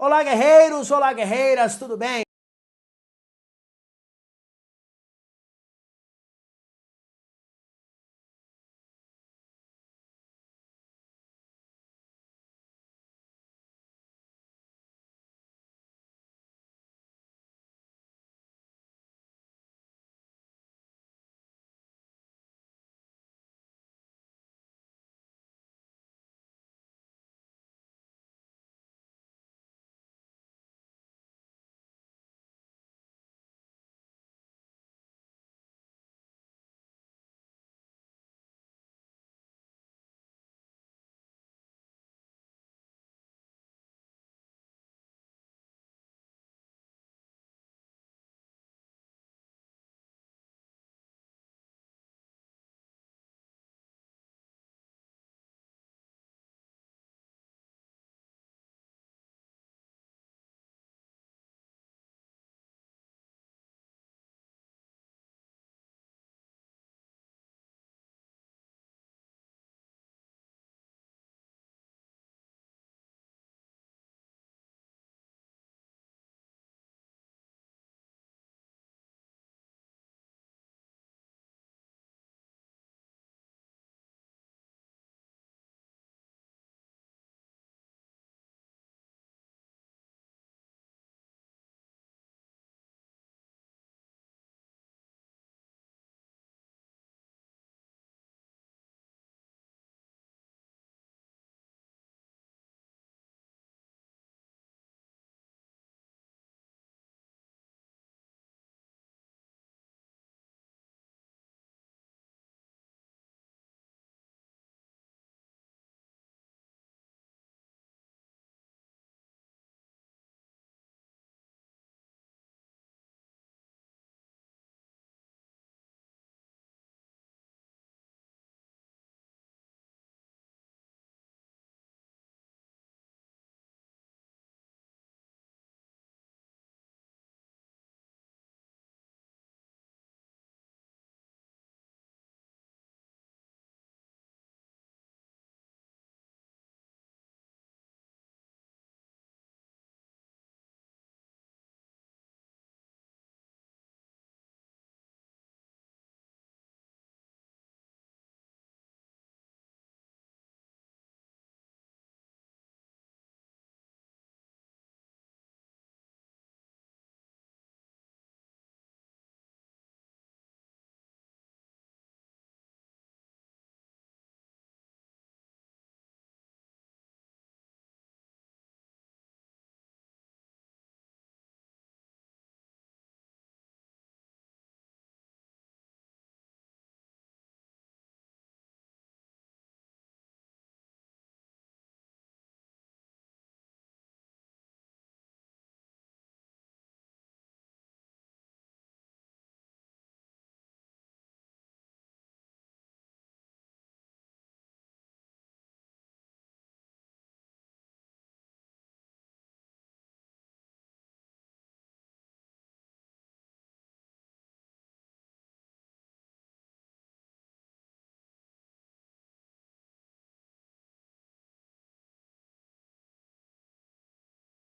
Olá, guerreiros! Olá, guerreiras! Tudo bem?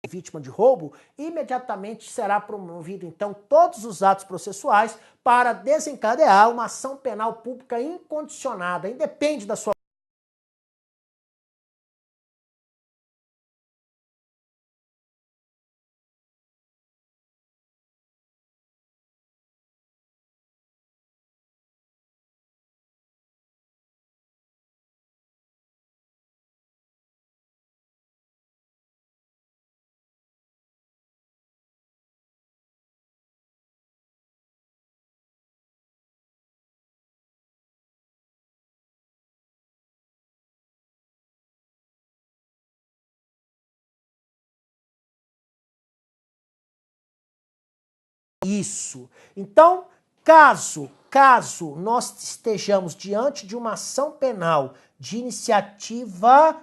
Vítima de roubo, imediatamente será promovido, então, todos os atos processuais para desencadear uma ação penal pública incondicionada, independe da sua isso. Então, caso nós estejamos diante de uma ação penal de iniciativa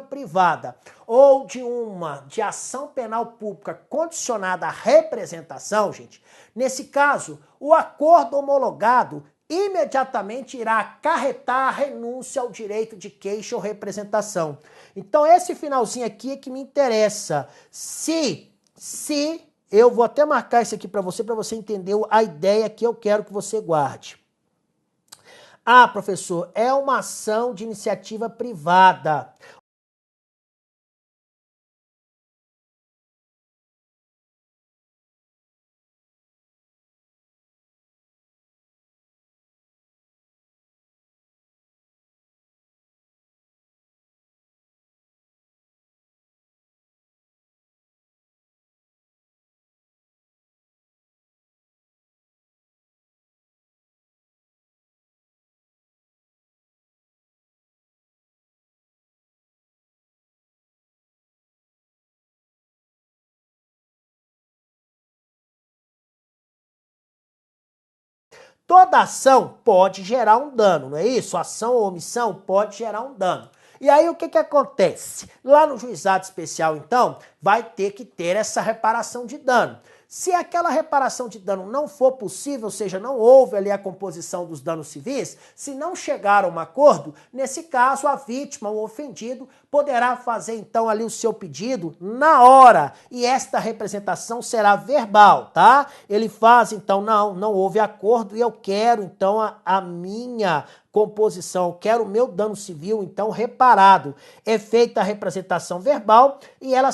privada ou de ação penal pública condicionada à representação, gente, nesse caso, o acordo homologado imediatamente irá acarretar a renúncia ao direito de queixa ou representação. Então esse finalzinho aqui é que me interessa. Se eu vou até marcar isso aqui para você entender a ideia que eu quero que você guarde. Ah, professor, é uma ação de iniciativa privada. Toda ação pode gerar um dano, não é isso? Ação ou omissão pode gerar um dano. E aí o que acontece? Lá no juizado especial, então, vai ter que ter essa reparação de dano. Se aquela reparação de dano não for possível, ou seja, não houve ali a composição dos danos civis, se não chegar a um acordo, nesse caso a vítima, o ofendido, poderá fazer então ali o seu pedido na hora e esta representação será verbal, tá? Ele faz então, não houve acordo e eu quero então a minha composição, eu quero o meu dano civil então reparado. É feita a representação verbal e ela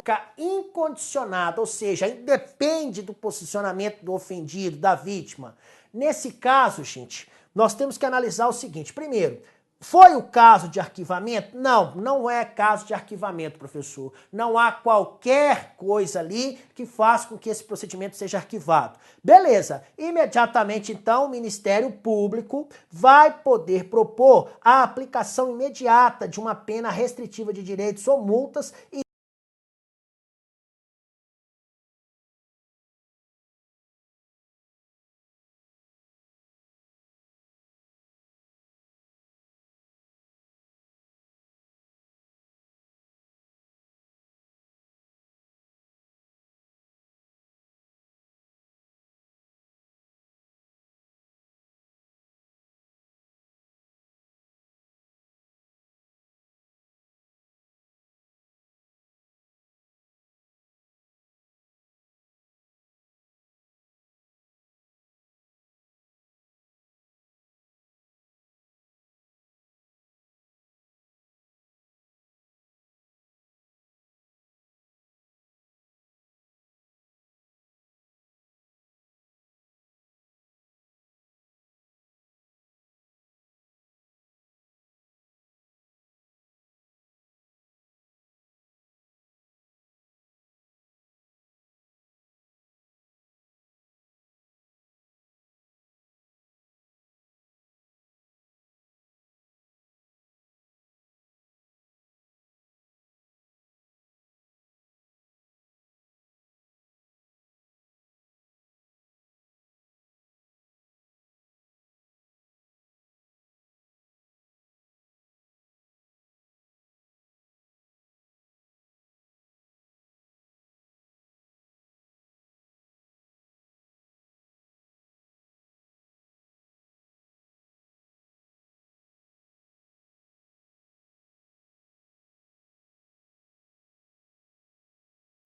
fica incondicionada, ou seja, independe do posicionamento do ofendido, da vítima. Nesse caso, gente, nós temos que analisar o seguinte. Primeiro, foi o caso de arquivamento? Não, não é caso de arquivamento, professor. Não há qualquer coisa ali que faça com que esse procedimento seja arquivado. Beleza, imediatamente então o Ministério Público vai poder propor a aplicação imediata de uma pena restritiva de direitos ou multas e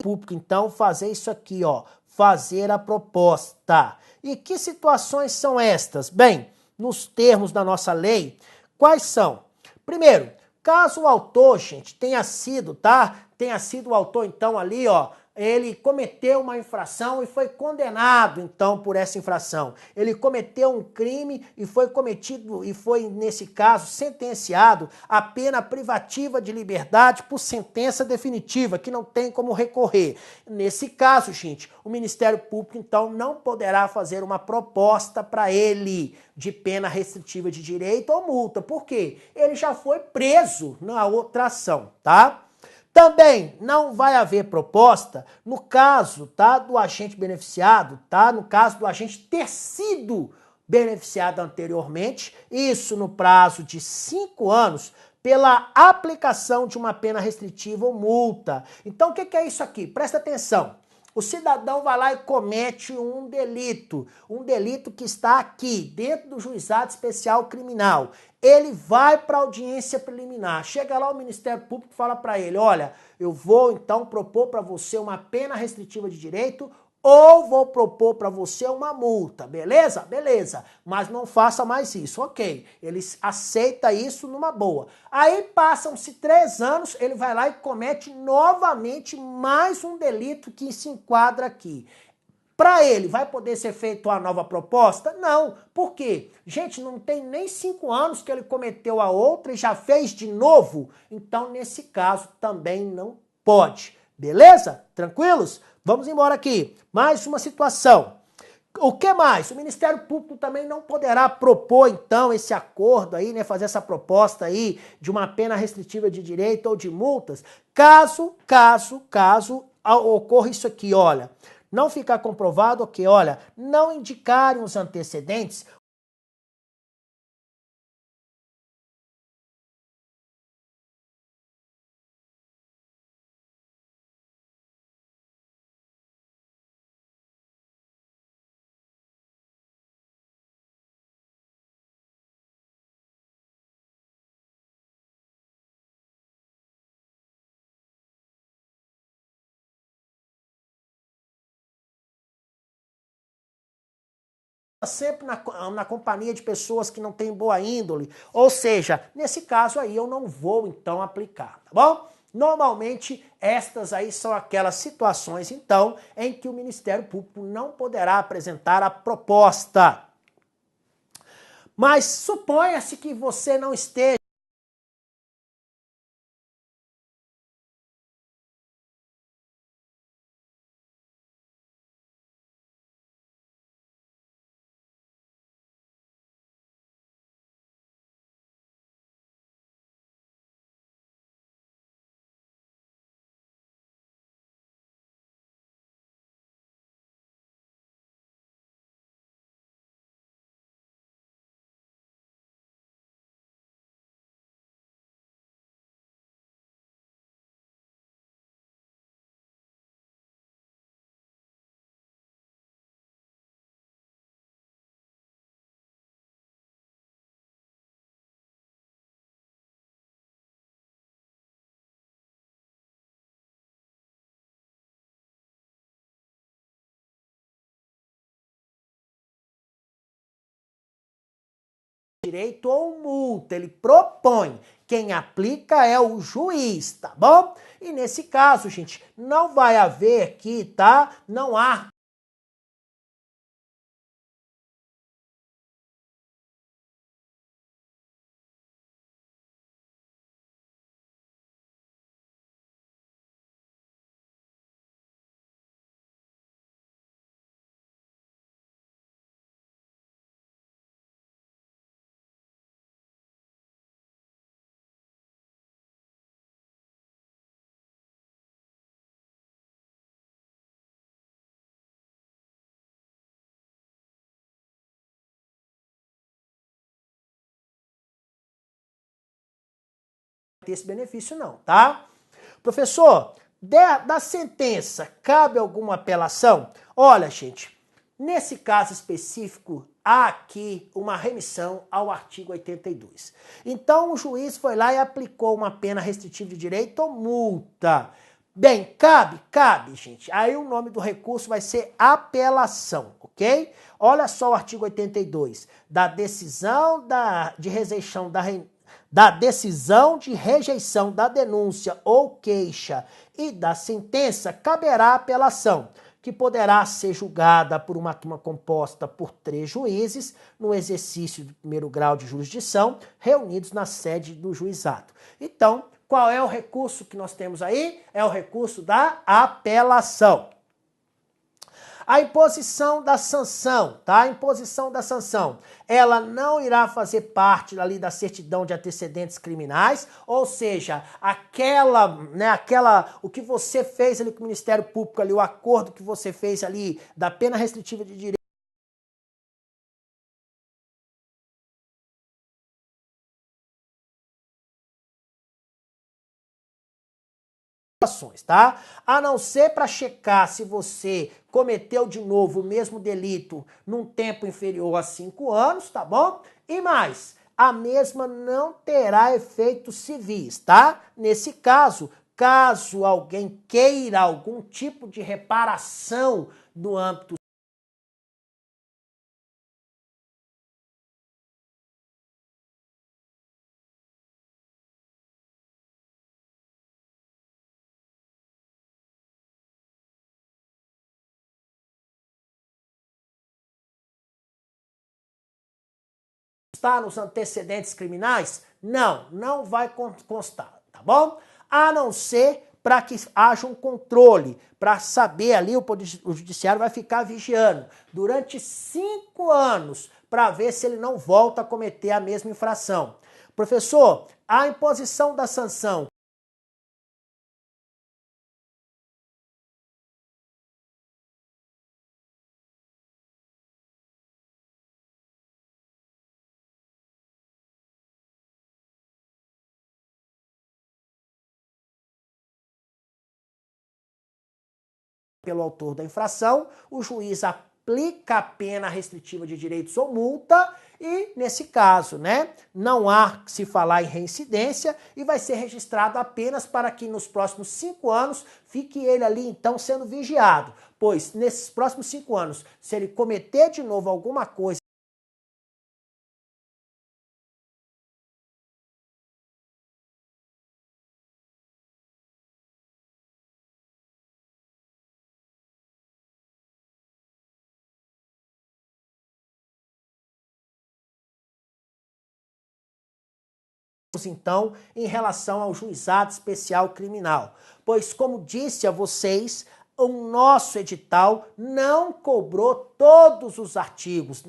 público, então, fazer isso aqui, ó, fazer a proposta. E que situações são estas? Bem, nos termos da nossa lei, quais são? Primeiro, caso o autor, gente, tenha sido, tá? Tenha sido o autor, então, ali, ó, ele cometeu uma infração e foi condenado, então, por essa infração. Ele cometeu um crime e foi cometido, e foi, nesse caso, sentenciado a pena privativa de liberdade por sentença definitiva, que não tem como recorrer. Nesse caso, gente, o Ministério Público, então, não poderá fazer uma proposta para ele de pena restritiva de direito ou multa. Por quê? Ele já foi preso na outra ação, tá? Também não vai haver proposta no caso, tá, do agente beneficiado, tá? No caso do agente ter sido beneficiado anteriormente, isso no prazo de 5 anos, pela aplicação de uma pena restritiva ou multa. Então, o que é isso aqui? Presta atenção. O cidadão vai lá e comete um delito que está aqui, dentro do juizado especial criminal. Ele vai para a audiência preliminar. Chega lá o Ministério Público e fala para ele, olha, eu vou então propor para você uma pena restritiva de direito ou vou propor para você uma multa, beleza? Beleza, mas não faça mais isso, ok. Ele aceita isso numa boa. Aí passam-se 3 anos, ele vai lá e comete novamente mais um delito que se enquadra aqui. Para ele, vai poder ser feita uma nova proposta? Não. Por quê? Gente, não tem nem 5 anos que ele cometeu a outra e já fez de novo. Então, nesse caso, também não pode. Beleza? Tranquilos? Vamos embora aqui. Mais uma situação. O que mais? O Ministério Público também não poderá propor, então, esse acordo aí, né, fazer essa proposta aí de uma pena restritiva de direito ou de multas, caso ocorra isso aqui, olha, não ficar comprovado que, olha, não indicarem os antecedentes, sempre na companhia de pessoas que não têm boa índole, ou seja, nesse caso aí eu não vou então aplicar, tá bom? Normalmente estas aí são aquelas situações então em que o Ministério Público não poderá apresentar a proposta. Mas suponha-se que você não esteja direito ou multa, ele propõe. Quem aplica é o juiz, tá bom? E nesse caso, gente, não vai haver aqui, tá? Não há ter esse benefício não, tá? Professor, da sentença, cabe alguma apelação? Olha, gente, nesse caso específico, há aqui uma remissão ao artigo 82. Então, o juiz foi lá e aplicou uma pena restritiva de direito ou multa. Bem, cabe, gente. Aí o nome do recurso vai ser apelação, ok? Olha só o artigo 82. Da decisão de rejeição da decisão de rejeição da denúncia ou queixa e da sentença, caberá a apelação, que poderá ser julgada por uma turma composta por 3 juízes no exercício do primeiro grau de jurisdição, reunidos na sede do juizado. Então, qual é o recurso que nós temos aí? É o recurso da apelação. A imposição da sanção, tá? A imposição da sanção, ela não irá fazer parte ali da certidão de antecedentes criminais, ou seja, o que você fez ali com o Ministério Público ali, o acordo que você fez ali da pena restritiva de direito, tá? A não ser para checar se você cometeu de novo o mesmo delito num tempo inferior a 5 anos, tá bom? E mais, a mesma não terá efeitos civis, tá? Nesse caso, caso alguém queira algum tipo de reparação no âmbito está nos antecedentes criminais? Não, não vai constar, tá bom? A não ser para que haja um controle, para saber ali, o judiciário vai ficar vigiando durante 5 anos para ver se ele não volta a cometer a mesma infração. Professor, a imposição da sanção pelo autor da infração, o juiz aplica a pena restritiva de direitos ou multa e, nesse caso, né, não há que se falar em reincidência e vai ser registrado apenas para que nos próximos 5 anos fique ele ali, então, sendo vigiado. Pois, nesses próximos 5 anos, se ele cometer de novo alguma coisa, então, em relação ao juizado especial criminal. Pois, como disse a vocês, o nosso edital não cobrou todos os artigos,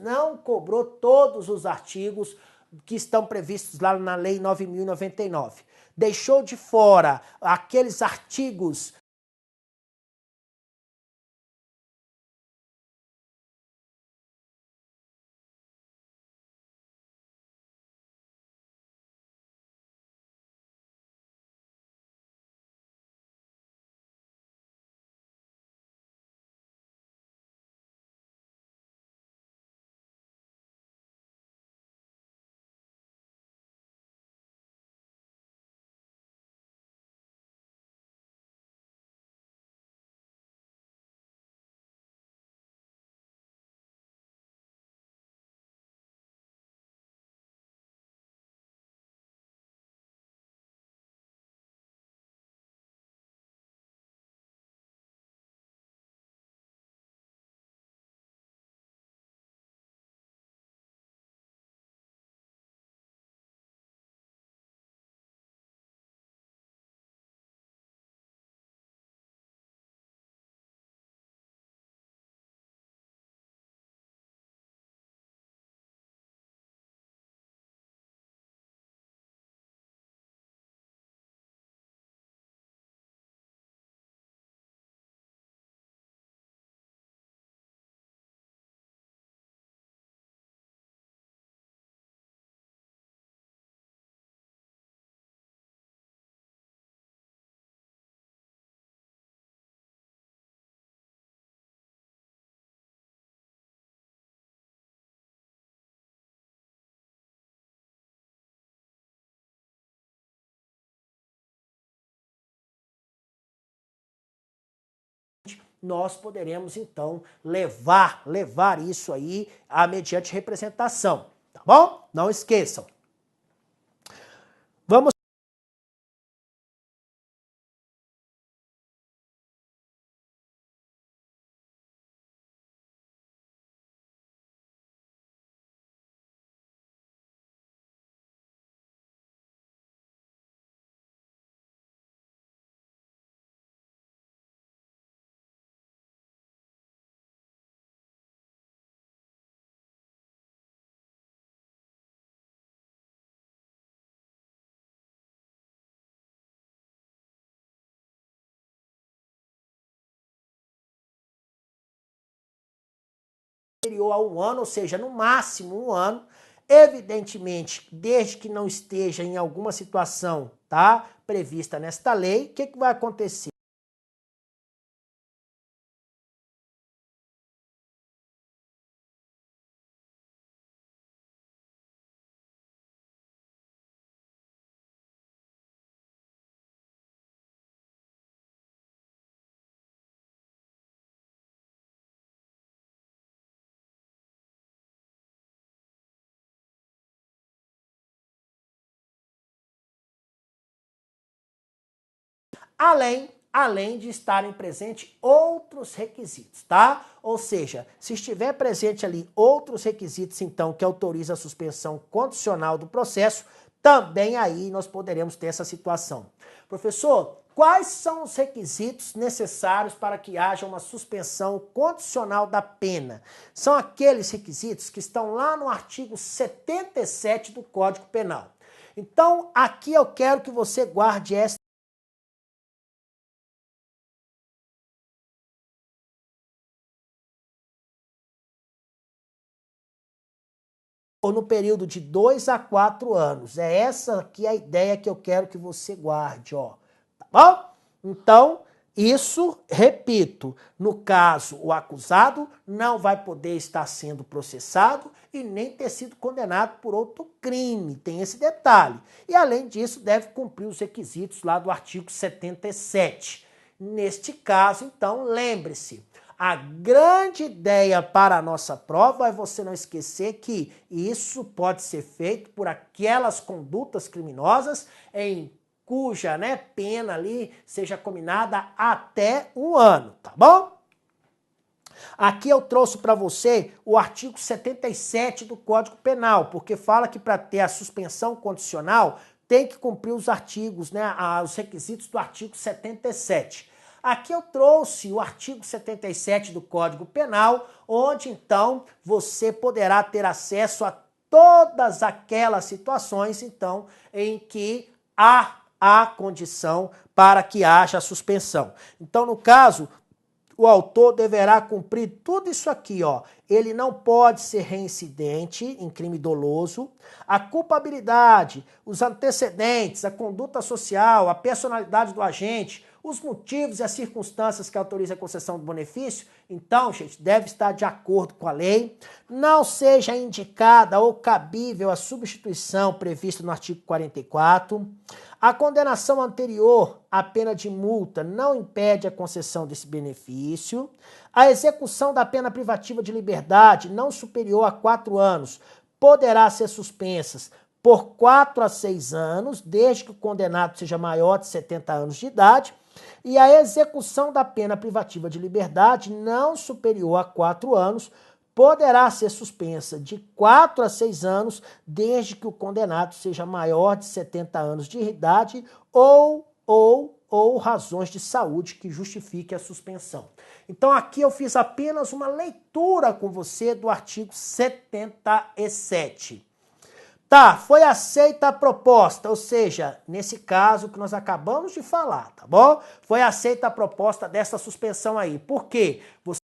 que estão previstos lá na Lei 9.099. Deixou de fora aqueles artigos nós poderemos, então, levar isso aí mediante representação, tá bom? Não esqueçam. superior a 1 ano, ou seja, no máximo 1 ano, evidentemente, desde que não esteja em alguma situação, tá, prevista nesta lei, o que vai acontecer? Além de estarem presentes outros requisitos, tá? Ou seja, se estiver presente ali outros requisitos, então, que autoriza a suspensão condicional do processo, também aí nós poderemos ter essa situação. Professor, quais são os requisitos necessários para que haja uma suspensão condicional da pena? São aqueles requisitos que estão lá no artigo 77 do Código Penal. Então, aqui eu quero que você guarde essa ou no período de 2 a 4 anos. É essa aqui a ideia que eu quero que você guarde, ó. Tá bom? Então, isso, repito, no caso, o acusado não vai poder estar sendo processado e nem ter sido condenado por outro crime. Tem esse detalhe. E, além disso, deve cumprir os requisitos lá do artigo 77. Neste caso, então, lembre-se, a grande ideia para a nossa prova é você não esquecer que isso pode ser feito por aquelas condutas criminosas em cuja, né, pena ali seja combinada até 1 ano, tá bom? Aqui eu trouxe para você o artigo 77 do Código Penal, porque fala que para ter a suspensão condicional tem que cumprir os artigos, né, os requisitos do artigo 77. Aqui eu trouxe o artigo 77 do Código Penal, onde então você poderá ter acesso a todas aquelas situações, então, em que há condição para que haja suspensão. Então, no caso, o autor deverá cumprir tudo isso aqui, ó. Ele não pode ser reincidente em crime doloso. A culpabilidade, os antecedentes, a conduta social, a personalidade do agente, os motivos e as circunstâncias que autorizam a concessão do benefício, então, gente, deve estar de acordo com a lei. Não seja indicada ou cabível a substituição prevista no artigo 44. A condenação anterior à pena de multa não impede a concessão desse benefício. A execução da pena privativa de liberdade não superior a 4 anos poderá ser suspensa por 4 a 6 anos, desde que o condenado seja maior de 70 anos de idade. E a execução da pena privativa de liberdade não superior a 4 anos poderá ser suspensa de 4 a 6 anos, desde que o condenado seja maior de 70 anos de idade ou razões de saúde que justifiquem a suspensão. Então aqui eu fiz apenas uma leitura com você do artigo 77. Tá, foi aceita a proposta, ou seja, nesse caso que nós acabamos de falar, tá bom? Foi aceita a proposta dessa suspensão aí. Por quê? Você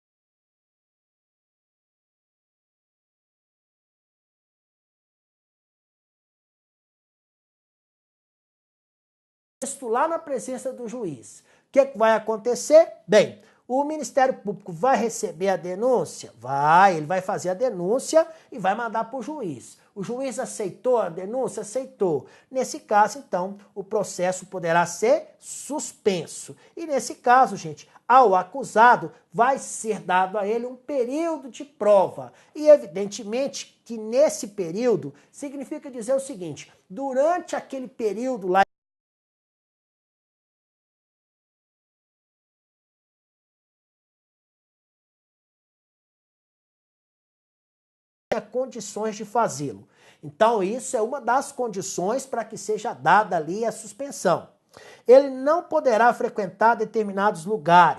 lá na presença do juiz. O que vai acontecer? Bem, o Ministério Público vai receber a denúncia? Vai, ele vai fazer a denúncia e vai mandar para o juiz. O juiz aceitou a denúncia? Aceitou. Nesse caso, então, o processo poderá ser suspenso. E nesse caso, gente, ao acusado vai ser dado a ele um período de prova. E evidentemente que nesse período significa dizer o seguinte: durante aquele período lá condições de fazê-lo. Então, isso é uma das condições para que seja dada ali a suspensão. Ele não poderá frequentar determinados lugares.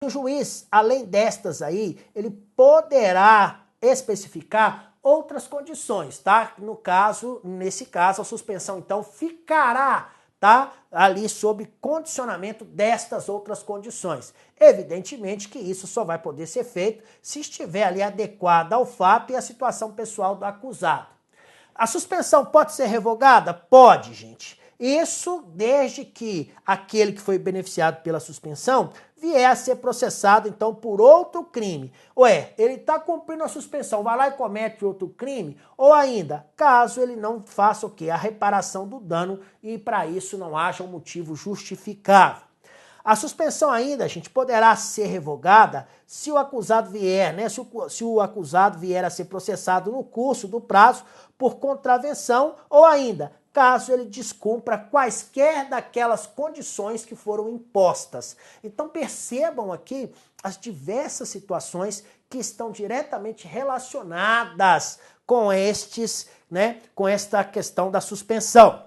O juiz, além destas aí, ele poderá especificar outras condições, tá? Nesse caso, a suspensão, então, ficará, tá, ali sob condicionamento destas outras condições. Evidentemente que isso só vai poder ser feito se estiver ali adequada ao fato e à situação pessoal do acusado. A suspensão pode ser revogada? Pode, gente. Isso desde que aquele que foi beneficiado pela suspensão vier a ser processado, então, por outro crime. Ué, ele está cumprindo a suspensão, vai lá e comete outro crime? Ou ainda, caso ele não faça o quê? A reparação do dano e para isso não haja um motivo justificável. A suspensão ainda, gente, poderá ser revogada se o acusado vier, né? Se o acusado vier a ser processado no curso do prazo por contravenção ou ainda caso ele descumpra quaisquer daquelas condições que foram impostas. Então percebam aqui as diversas situações que estão diretamente relacionadas com estes, né, com esta questão da suspensão.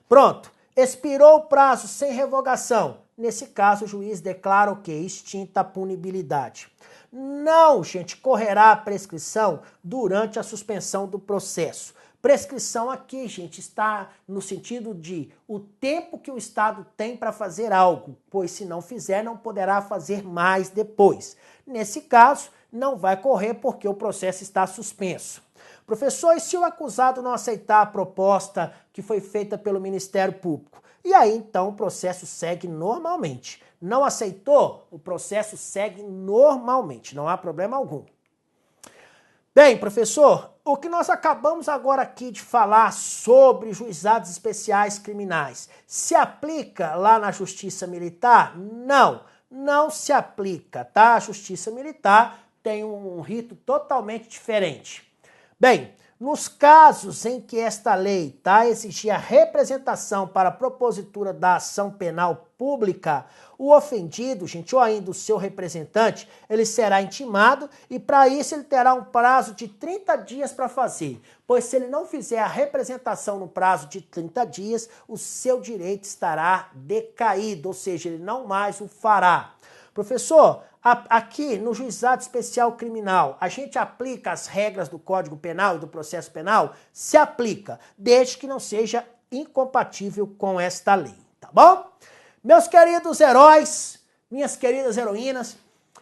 Pronto, expirou o prazo sem revogação. Nesse caso, o juiz declara o quê? Extinta a punibilidade. Não, gente, correrá a prescrição durante a suspensão do processo. Prescrição aqui, gente, está no sentido de o tempo que o Estado tem para fazer algo, pois se não fizer, não poderá fazer mais depois. Nesse caso, não vai correr porque o processo está suspenso. Professor, e se o acusado não aceitar a proposta que foi feita pelo Ministério Público? E aí, então, o processo segue normalmente. Não aceitou? O processo segue normalmente, não há problema algum. Bem, professor, o que nós acabamos agora aqui de falar sobre juizados especiais criminais, se aplica lá na Justiça Militar? Não, não se aplica, tá? A Justiça Militar tem um rito totalmente diferente. Bem, nos casos em que esta lei, tá, exigia representação para a propositura da ação penal pública, o ofendido, gente, ou ainda o seu representante, ele será intimado e para isso ele terá um prazo de 30 dias para fazer, pois se ele não fizer a representação no prazo de 30 dias, o seu direito estará decaído, ou seja, ele não mais o fará. Professor, aqui no Juizado Especial Criminal, a gente aplica as regras do Código Penal e do Processo Penal? Se aplica, desde que não seja incompatível com esta lei, tá bom? Meus queridos heróis, minhas queridas heroínas,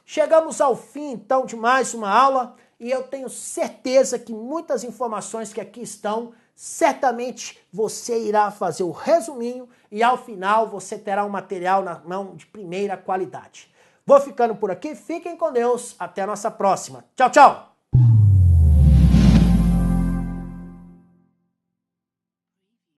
chegamos ao fim, então, de mais uma aula e eu tenho certeza que muitas informações que aqui estão, certamente você irá fazer o resuminho e ao final você terá um material na mão de primeira qualidade. Vou ficando por aqui, fiquem com Deus, até a nossa próxima. Tchau, tchau!